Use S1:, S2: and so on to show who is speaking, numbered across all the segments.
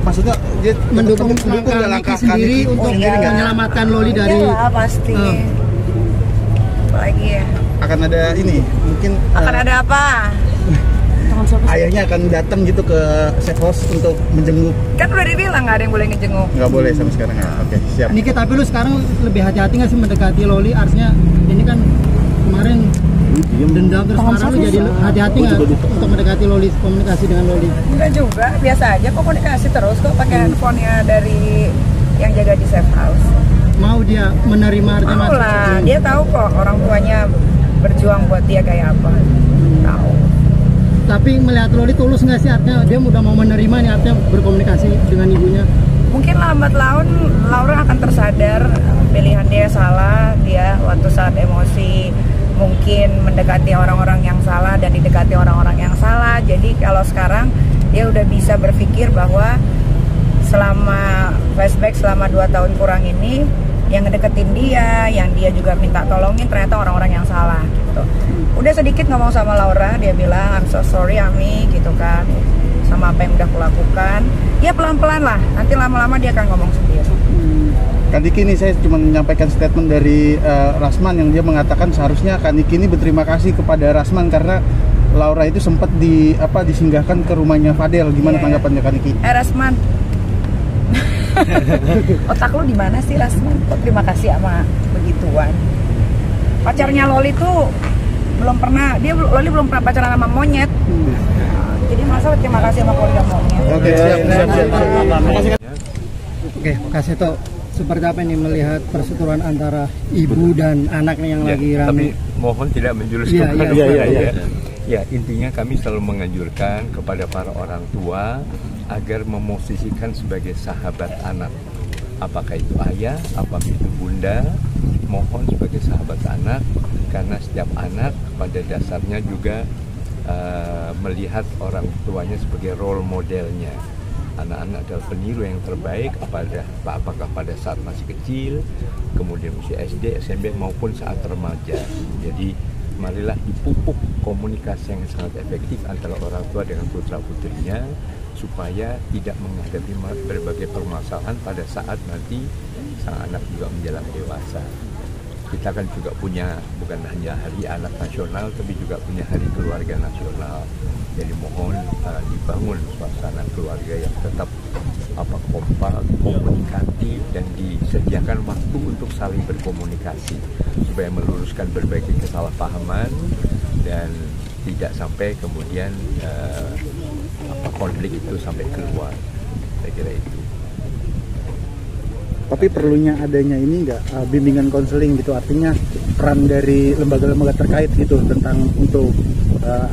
S1: maksudnya dia
S2: mendukung langkah sendiri untuk menyelamatkan Loli dari.
S3: Iya pasti. Apalagi ya.
S1: Akan ada ini, mungkin
S3: akan ada apa?
S1: Ayahnya akan datang gitu ke safe house untuk menjenguk.
S3: Kan udah dibilang nggak ada yang boleh ngejenguk.
S1: Nggak boleh sampai sekarang ya. Oke, siap.
S2: Niki, tapi lu sekarang lebih hati-hati nggak sih mendekati Loli? Artinya ini kan kemarin dendam, terus sekarang lu jadi hati-hati nggak untuk mendekati Loli, komunikasi dengan Loli?
S3: Enggak juga, biasa aja komunikasi terus kok pakai handphonenya dari yang jaga di safe house.
S2: Mau dia menerima artinya?
S3: Mau lah, dia tahu kok orang tuanya berjuang buat dia kayak apa. Tahu.
S2: Tapi melihat Loli tulus nggak sih, artinya dia udah mau menerima nih, artinya berkomunikasi dengan ibunya?
S3: Mungkin lambat laun Laura akan tersadar pilihan dia salah, dia waktu saat emosi mungkin mendekati orang-orang yang salah dan didekati orang-orang yang salah. Jadi kalau sekarang dia udah bisa berpikir bahwa selama flashback selama 2 tahun kurang ini, yang ngedeketin dia, yang dia juga minta tolongin ternyata orang-orang yang salah gitu. Udah sedikit ngomong sama Laura, dia bilang I'm so sorry Ami gitu kan, sama apa yang udah kulakukan. Ya pelan-pelan lah, nanti lama-lama dia akan ngomong sendiri.
S1: Kak Niki ini saya cuma menyampaikan statement dari Rasman yang dia mengatakan seharusnya Kak Niki ini berterima kasih kepada Rasman karena Laura itu sempat disinggahkan ke rumahnya Fadel. Gimana tanggapannya Kak Niki?
S3: Rasman, otak lu di mana sih Rasman? Kok terima kasih sama begituan? Pacarnya Loli tuh Loli belum pernah pacaran sama monyet. Jadi masa terima kasih sama keluarga monyet.
S1: Oke, siap.
S2: Oke, kasih tau seperti apa ini melihat perseteruan antara ibu dan anaknya yang lagi ramai.
S4: Tapi mohon tidak menjurus ke Ya, intinya kami selalu menganjurkan kepada para orang tua agar memosisikan sebagai sahabat anak. Apakah itu ayah, apakah itu bunda, mohon sebagai sahabat anak, karena setiap anak pada dasarnya juga melihat orang tuanya sebagai role modelnya. Anak-anak adalah peniru yang terbaik apakah pada saat masih kecil, kemudian usia SD, SMP maupun saat remaja. Jadi marilah dipupuk komunikasi yang sangat efektif antara orang tua dengan putra putrinya supaya tidak menghadapi berbagai permasalahan pada saat nanti sang anak juga menjelang dewasa. Kita kan juga punya bukan hanya hari anak nasional tapi juga punya hari keluarga nasional. Jadi mohon dibangun suasana keluarga yang tetap kompak, komunikatif, dan disediakan waktu untuk saling berkomunikasi supaya meluruskan berbagai kesalahpahaman dan tidak sampai kemudian konflik itu sampai keluar. Saya kira itu.
S1: Tapi perlunya adanya ini nggak bimbingan konseling gitu, artinya peran dari lembaga-lembaga terkait gitu tentang untuk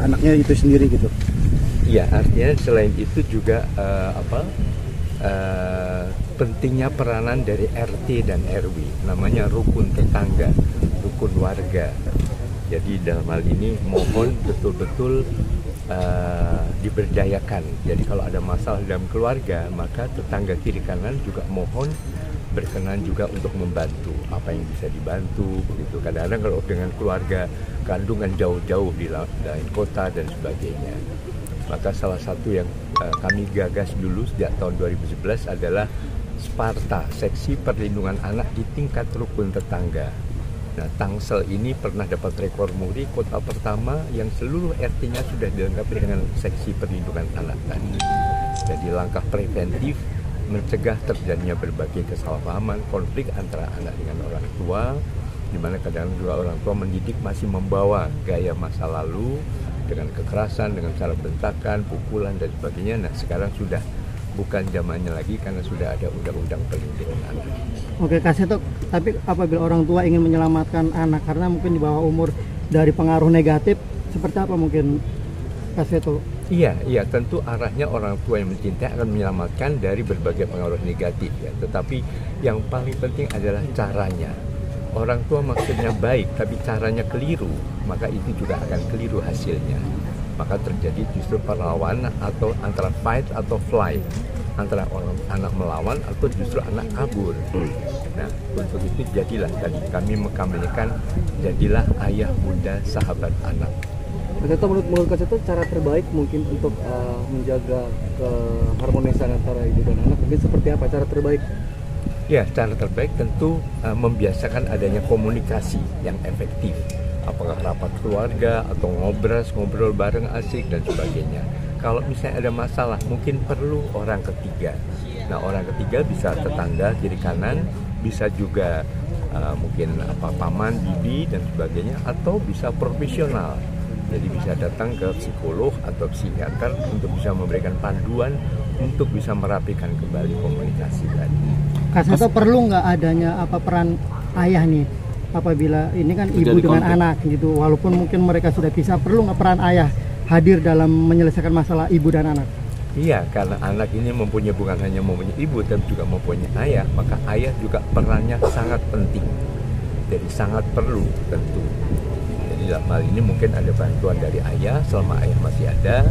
S1: anaknya itu sendiri gitu.
S4: Iya, artinya selain itu juga pentingnya peranan dari RT dan RW, namanya rukun tetangga, rukun warga. Jadi dalam hal ini mohon betul-betul diberdayakan. Jadi kalau ada masalah dalam keluarga, maka tetangga kiri kanan juga mohon berkenan juga untuk membantu apa yang bisa dibantu begitu. Kadang-kadang kalau dengan keluarga kandungan jauh-jauh di lain kota dan sebagainya, maka salah satu yang kami gagas dulu sejak tahun 2011 adalah Sparta, seksi perlindungan anak di tingkat rukun tetangga. Nah, Tangsel ini pernah dapat rekor muri, kota pertama yang seluruh RT-nya sudah dilengkapi dengan seksi perlindungan anak tadi. Jadi langkah preventif mencegah terjadinya berbagai kesalahpahaman, konflik antara anak dengan orang tua, di mana kadang juga orang tua mendidik masih membawa gaya masa lalu dengan kekerasan, dengan cara bentakan, pukulan dan sebagainya. Nah, sekarang sudah bukan zamannya lagi karena sudah ada undang-undang perlindungan anak.
S2: Oke, kasih tuh. Tapi apabila orang tua ingin menyelamatkan anak karena mungkin di bawah umur dari pengaruh negatif, seperti apa mungkin kasih tuh?
S4: Iya, tentu arahnya orang tua yang mencintai akan menyelamatkan dari berbagai pengaruh negatif ya. Tetapi yang paling penting adalah caranya. Orang tua maksudnya baik, tapi caranya keliru, maka itu juga akan keliru hasilnya. Maka terjadi justru perlawanan atau antara fight atau flight, antara orang anak melawan atau justru anak kabur. Nah, untuk itu jadilah tadi kami mengkampanyekan jadilah ayah bunda sahabat anak.
S5: Kak Seto, menurut Kak Seto cara terbaik mungkin untuk menjaga keharmonisan antara ibu dan anak mungkin seperti apa cara terbaik?
S4: Ya, cara terbaik tentu membiasakan adanya komunikasi yang efektif. Apakah rapat keluarga atau ngobrol bareng asik dan sebagainya. Kalau misalnya ada masalah, mungkin perlu orang ketiga. Nah, orang ketiga bisa tetangga kiri kanan, bisa juga mungkin paman, bibi dan sebagainya, atau bisa profesional. Jadi bisa datang ke psikolog atau psikiater untuk bisa memberikan panduan untuk bisa merapikan kembali komunikasi tadi.
S2: Kak Seto, perlu nggak adanya peran ayah nih apabila ini kan ibu dengan anak gitu, walaupun mungkin mereka sudah pisah, perlu nggak peran ayah hadir dalam menyelesaikan masalah ibu dan anak?
S4: Iya, karena anak ini mempunyai bukan hanya mempunyai ibu tapi juga mempunyai ayah, maka ayah juga perannya sangat penting. Jadi sangat perlu tentu. Jadi dalam hal ini mungkin ada bantuan dari ayah selama ayah masih ada,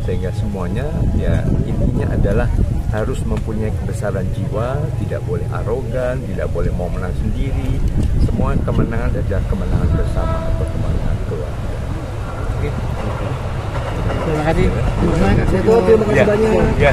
S4: sehingga semuanya ya intinya adalah harus mempunyai kebesaran jiwa, tidak boleh arogan, tidak boleh mau menang sendiri. Semua kemenangan adalah kemenangan bersama atau kemenangan keluarga.
S2: Terima kasih.
S5: Terima kasih banyak.
S4: Ya.